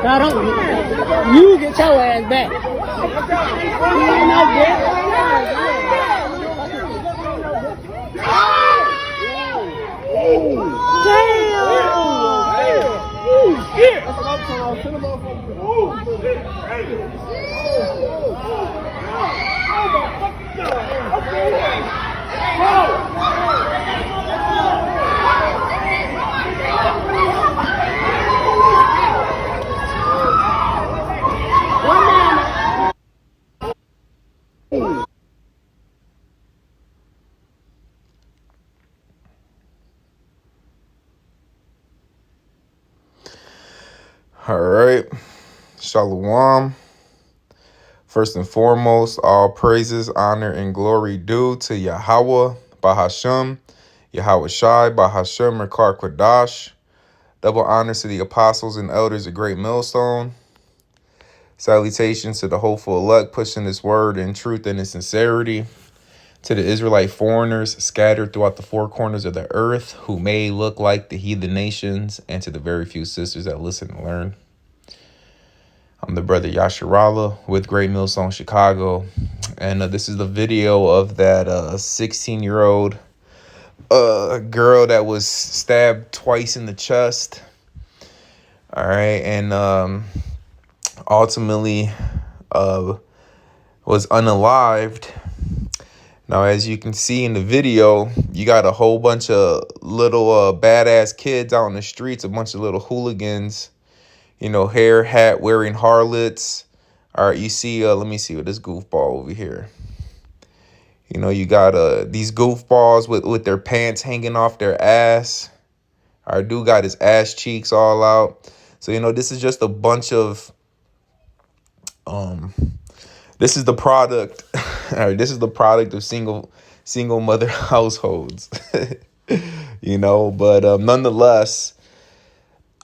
No, don't. You get your ass back. You ain't no bitch. All right. Shalom. First and foremost, all praises, honor, and glory due to Yahweh, Bahashem, Yahweh Shai, Bahashem, Rekar Kwadash. Double honors to the apostles and elders of Great Millstone. Salutations to the hopeful elect pushing this word in truth and in sincerity. To the Israelite foreigners scattered throughout the four corners of the earth who may look like the heathen nations, and to the very few sisters that listen and learn. I'm the brother Yasharala with Great Millstone Chicago, and this is the video of that 16-year-old girl that was stabbed twice in the chest. All right, and ultimately was unalived. Now, as you can see in the video, you got a whole bunch of little badass kids out on the streets, a bunch of little hooligans, you know, hair, hat wearing harlots. All right, you see, let me see with this goofball over here. You know, you got these goofballs with their pants hanging off their ass. Our dude got his ass cheeks all out. So, you know, this is just a bunch of, this is the product, all right, this is the product of single mother households, you know, but nonetheless,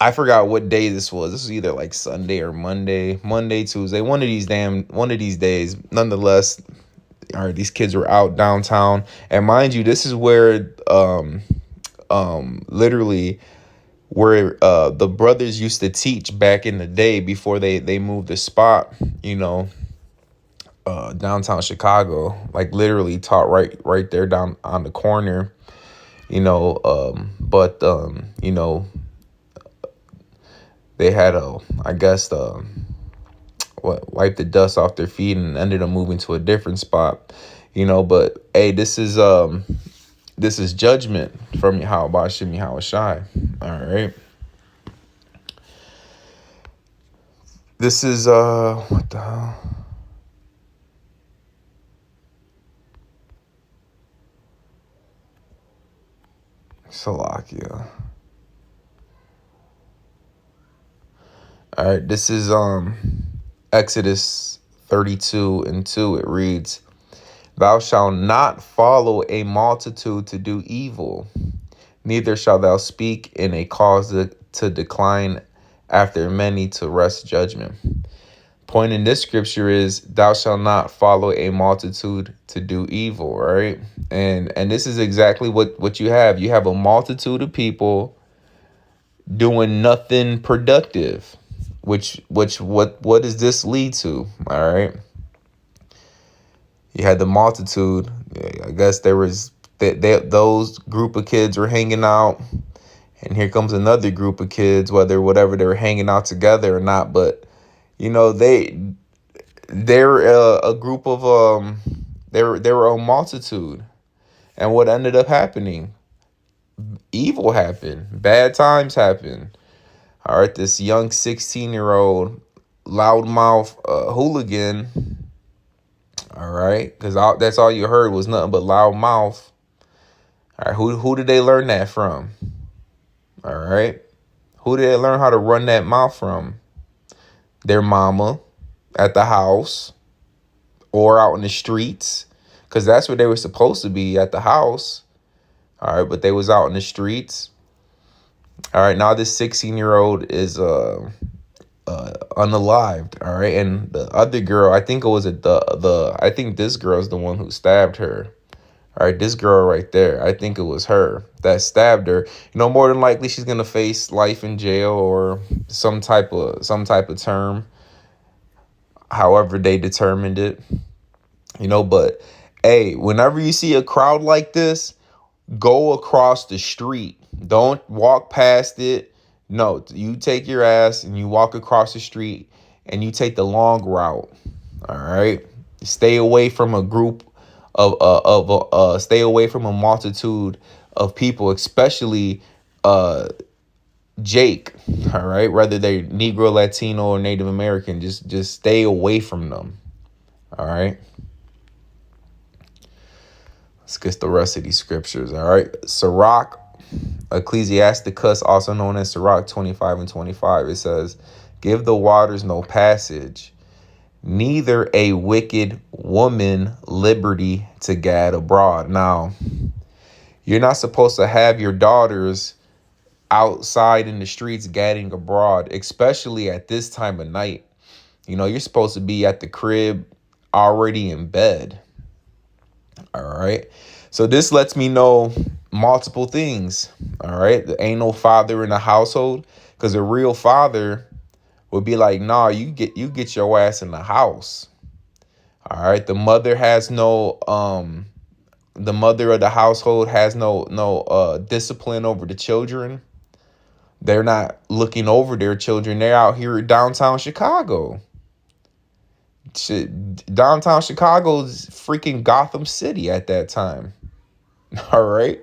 I forgot what day this was. This was either like Sunday or Monday, Tuesday, one of these days. Nonetheless, all right, these kids were out downtown, and mind you, this is where literally where the brothers used to teach back in the day before they moved the spot, you know, downtown Chicago, like literally taught right there down on the corner, you know, but you know, they had wipe the dust off their feet and ended up moving to a different spot, you know. But hey, this is judgment from Yahweh Bashim Yahweh Shai. All right, this is what the hell? Salakia. All right, this is Exodus 32:2. It reads, "Thou shalt not follow a multitude to do evil, neither shalt thou speak in a cause to decline after many to wrest judgment." Point in this scripture is, thou shalt not follow a multitude to do evil, right? And this is exactly what you have. You have a multitude of people doing nothing productive. What does this lead to? All right. You had the multitude. I guess there was those group of kids were hanging out, and here comes another group of kids, whatever they were hanging out together or not, but you know they're a group of they were a multitude, and what ended up happening, evil happened, bad times happened. All right, this young 16-year-old loudmouth hooligan. All right, because that's all you heard was nothing but loud mouth. All right, who did they learn that from? All right, who did they learn how to run that mouth from? Their mama at the house or out in the streets, because that's where they were supposed to be, at the house. All right, but they was out in the streets. All right, now this 16-year-old is unalived. All right, and the other girl, I think it was I think this girl is the one who stabbed her. All right, this girl right there, I think it was her that stabbed her. You know, more than likely she's gonna face life in jail or some type of term, however they determined it. You know, but hey, whenever you see a crowd like this, go across the street. Don't walk past it. No, you take your ass and you walk across the street and you take the long route. All right. Stay away from a group stay away from a multitude of people, especially Jake. All right. Whether they're Negro, Latino, or Native American, just stay away from them. All right. Let's get the rest of these scriptures. All right. Sirach, Ecclesiasticus, also known as Sirach 25 and 25. It says, give the waters no passage, neither a wicked woman liberty to gad abroad. Now, you're not supposed to have your daughters outside in the streets gadding abroad, especially at this time of night. You know, you're supposed to be at the crib already in bed. All right. So this lets me know multiple things. All right. There ain't no father in the household, because a real father would be like, nah, you get your ass in the house. All right. The mother of the household has no discipline over the children. They're not looking over their children. They're out here downtown Chicago. Downtown Chicago's freaking Gotham City at that time. All right.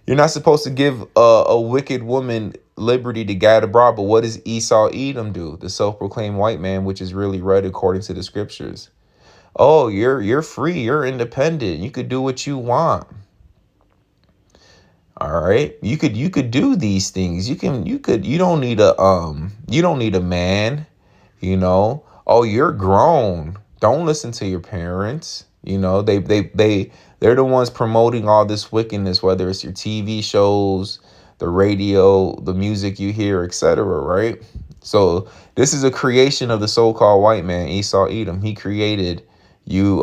You're not supposed to give a wicked woman liberty to gad abroad. But what does Esau Edom do? The self-proclaimed white man, which is really read according to the scriptures. Oh, you're free. You're independent. You could do what you want. All right. You could do these things. You don't need a man, you know. Oh, you're grown. Don't listen to your parents. You know, they're the ones promoting all this wickedness, whether it's your TV shows, the radio, the music you hear, etc. Right? So this is a creation of the so-called white man, Esau Edom. He created you,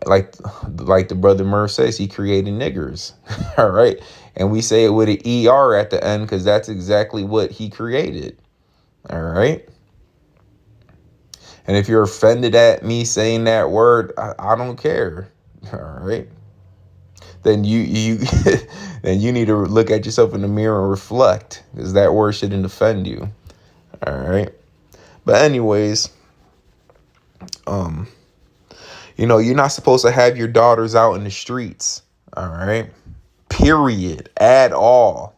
like the brother Murph says, he created niggers. All right. And we say it with an ER at the end because that's exactly what he created. All right. And if you're offended at me saying that word, I don't care. All right. Then you then you need to look at yourself in the mirror and reflect, because that word shouldn't offend you. All right. But anyways, you know, you're not supposed to have your daughters out in the streets. All right. Period. At all.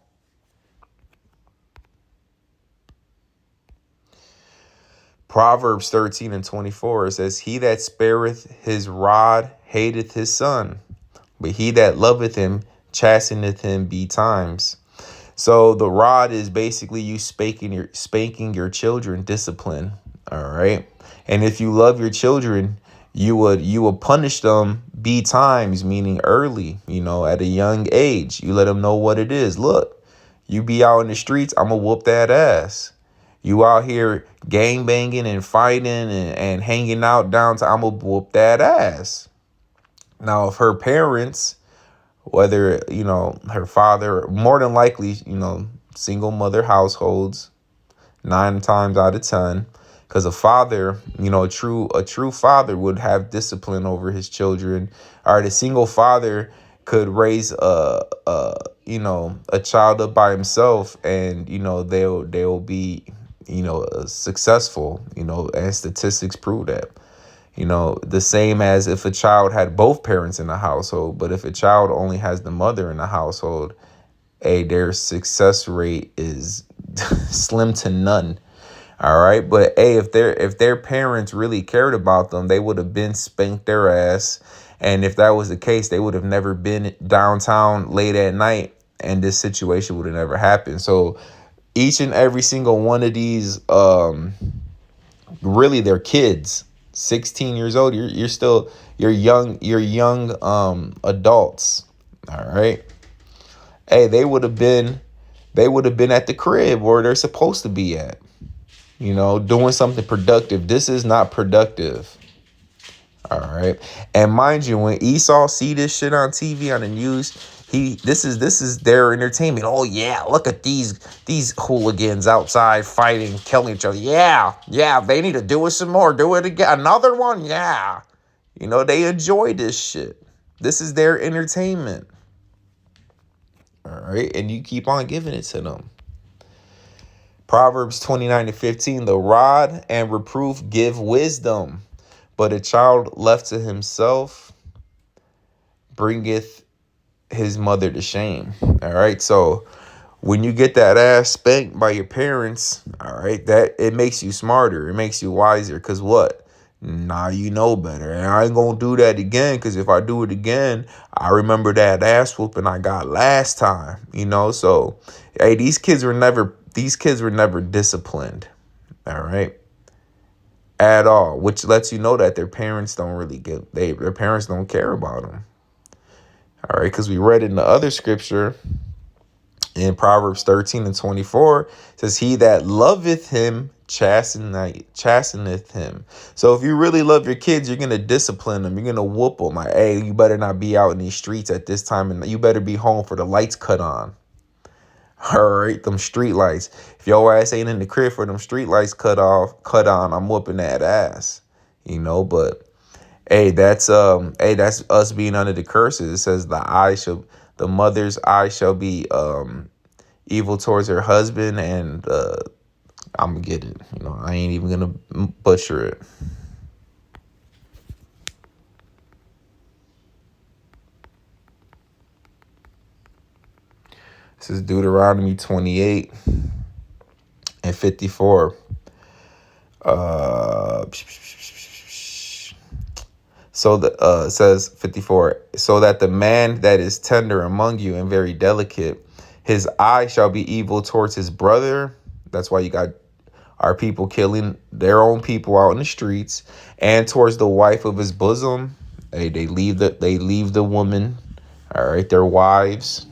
Proverbs 13 and 24, it says, he that spareth his rod hateth his son, but he that loveth him chasteneth him betimes. So the rod is basically you spanking your children, discipline. All right. And if you love your children, you would punish them betimes, meaning early, you know, at a young age. You let them know what it is. Look, you be out in the streets, I'm gonna whoop that ass. You out here gang banging and fighting and hanging out downtown, I'm gonna whoop that ass. Now, if her parents, whether, you know, her father, more than likely, you know, single mother households, 9 times out of 10, because a father, you know, a true father would have discipline over his children. All right, a single father, could raise a child up by himself, and they'll be successful, and statistics prove that. The same as if a child had both parents in the household, but if a child only has the mother in the household, their success rate is slim to none. All right. But if their parents really cared about them, they would have been spanked their ass. And if that was the case, they would have never been downtown late at night, and this situation would have never happened. So each and every single one of these, really, they're kids, 16 years old. You're young adults. All right. They would have been at the crib where they're supposed to be at, doing something productive. This is not productive. All right. And mind you, when Esau see this shit on TV, on the news, this is their entertainment. Oh yeah, look at these hooligans outside fighting, killing each other. Yeah, they need to do it some more. Do it again. Another one. Yeah. They enjoy this shit. This is their entertainment. All right. And you keep on giving it to them. Proverbs 29:15, the rod and reproof give wisdom, but a child left to himself bringeth his mother to shame. All right. So when you get that ass spanked by your parents, all right, that it makes you smarter. It makes you wiser. Because what? Now you know better. And I ain't going to do that again, because if I do it again, I remember that ass whooping I got last time, So, hey, these kids were never disciplined. All right. At all, which lets you know that their parents don't really their parents don't care about them. All right. Because we read in the other scripture in Proverbs 13:24, it says, he that loveth him chasteneth him. So if you really love your kids, you're going to discipline them. You're going to whoop them. Like, hey, you better not be out in these streets at this time, and you better be home for the lights cut on. All right, them street lights. If your ass ain't in the crib for them street lights cut on, I'm whooping that ass. But that's us being under the curses. It says the mother's eye shall be evil towards her husband, and I'm gonna get it. I ain't even gonna butcher it. This is Deuteronomy 28:54. It says 54. So that the man that is tender among you and very delicate, his eye shall be evil towards his brother. That's why you got our people killing their own people out in the streets, and towards the wife of his bosom. They leave the woman. All right, their wives.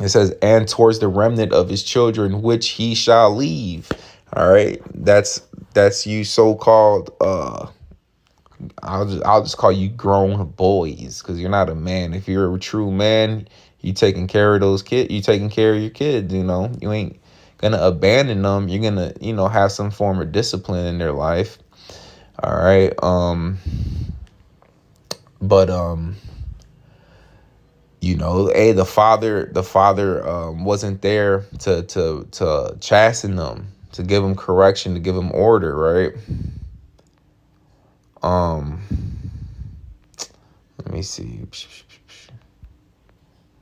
It says, and towards the remnant of his children, which he shall leave. All right, that's you so-called. I'll just call you grown boys, because you're not a man. If you're a true man, you taking care of those kids. You taking care of your kids. You ain't gonna abandon them. You're gonna have some form of discipline in their life. All right. The father wasn't there to chasten them, to give them correction, to give them order, right? Let me see.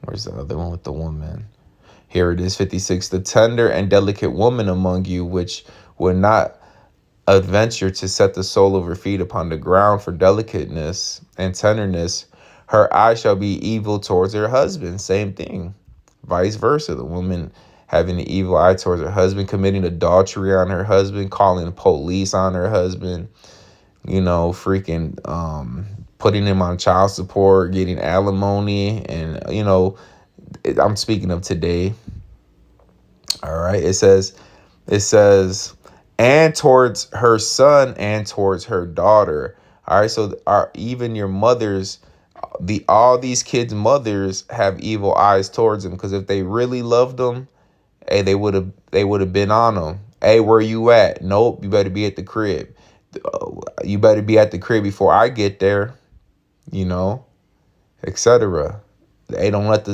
Where's the other one with the woman? Here it is, 56. The tender and delicate woman among you, which would not adventure to set the sole of her feet upon the ground for delicateness and tenderness, her eye shall be evil towards her husband. Same thing. Vice versa. The woman having an evil eye towards her husband, committing adultery on her husband, calling the police on her husband, putting him on child support, getting alimony. And, I'm speaking of today. All right. It says, and towards her son and towards her daughter. All right. So even your mothers, all these kids' mothers have evil eyes towards them, because if they really loved them, hey, they would have been on them. Hey, where you at? Nope, you better be at the crib. You better be at the crib before I get there. you know, etc. They don't let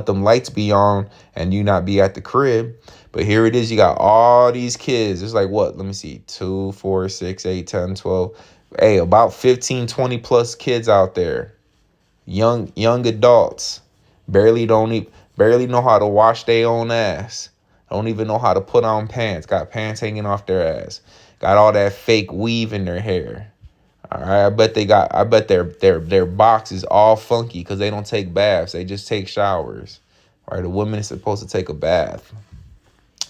them lights be on and you not be at the crib. But here it is, you got all these kids. It's like what? Let me see. 2, 4, 6, 8, 10, 12. Hey, about 15, 20 plus kids out there. Young adults. Barely know how to wash their own ass. Don't even know how to put on pants. Got pants hanging off their ass. Got all that fake weave in their hair. All right, I bet their box is all funky because they don't take baths. They just take showers. All right, a woman is supposed to take a bath.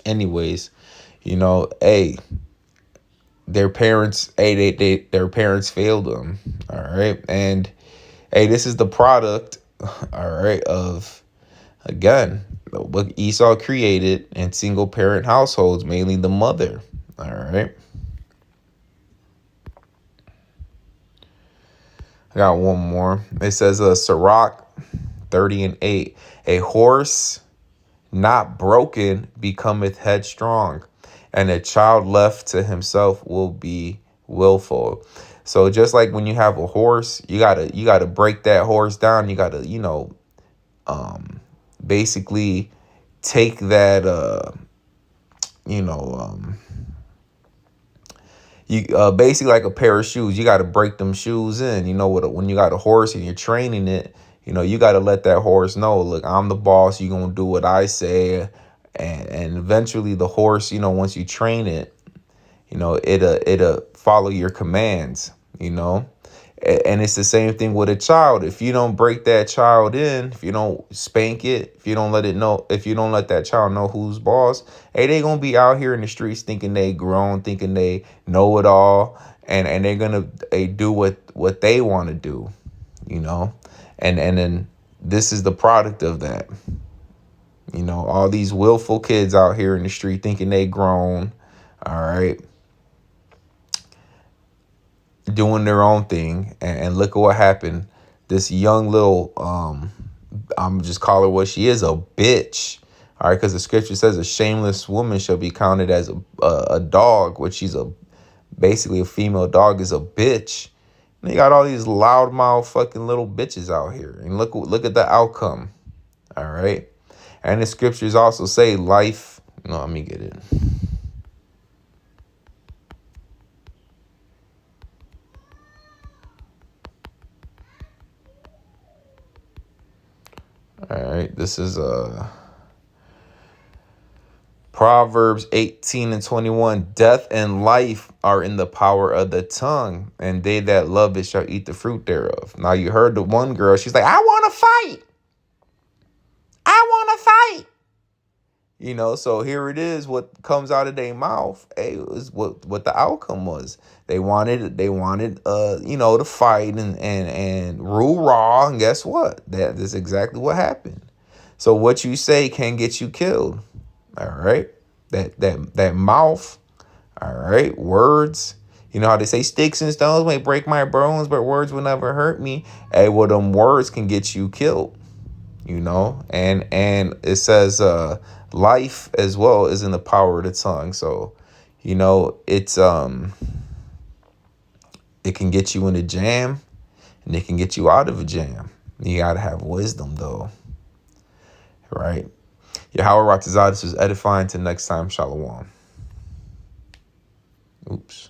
Anyways, hey, their parents, their parents failed them. All right, and hey, this is the product, all right, of again what Esau created in single parent households, mainly the mother. All right. I got one more. It says Sirach 30:8. A horse not broken becometh headstrong, and a child left to himself will be willful. So just like when you have a horse, you gotta break that horse down. You gotta, basically take that you basically like a pair of shoes. You got to break them shoes in. When you got a horse and you're training it, you got to let that horse know, look, I'm the boss. You're gonna do what I say, and eventually the horse, once you train it, it'll follow your commands. And it's the same thing with a child. If you don't break that child in, if you don't spank it, if you don't let that child know who's boss, hey, they gonna be out here in the streets thinking they grown, thinking they know it all, and they're gonna do what they want to do, and then this is the product of that. All these willful kids out here in the street thinking they grown, all right, doing their own thing, and look at what happened. This young little I'm just call her what she is, a bitch. All right, because the scripture says a shameless woman shall be counted as a dog, which she's basically a female dog is a bitch. And you got all these loudmouth fucking little bitches out here, and look at the outcome. All right, and the scriptures also say life. No, let me get it. All right, this is Proverbs 18:21. Death and life are in the power of the tongue, and they that love it shall eat the fruit thereof. Now you heard the one girl, she's like, I want to fight. I want to fight. So here it is. What comes out of their mouth, hey, is what the outcome was. They wanted, to fight and rule raw. And guess what? That is exactly what happened. So what you say can get you killed. All right. That mouth. All right. Words. You know how they say sticks and stones may break my bones, but words will never hurt me. Hey, well, them words can get you killed. And it says life as well is in the power of the tongue. So, it's it can get you in a jam, and it can get you out of a jam. You gotta have wisdom, though, right? Yahweh Ratazah, this was edifying. Till next time, Shalom. Oops.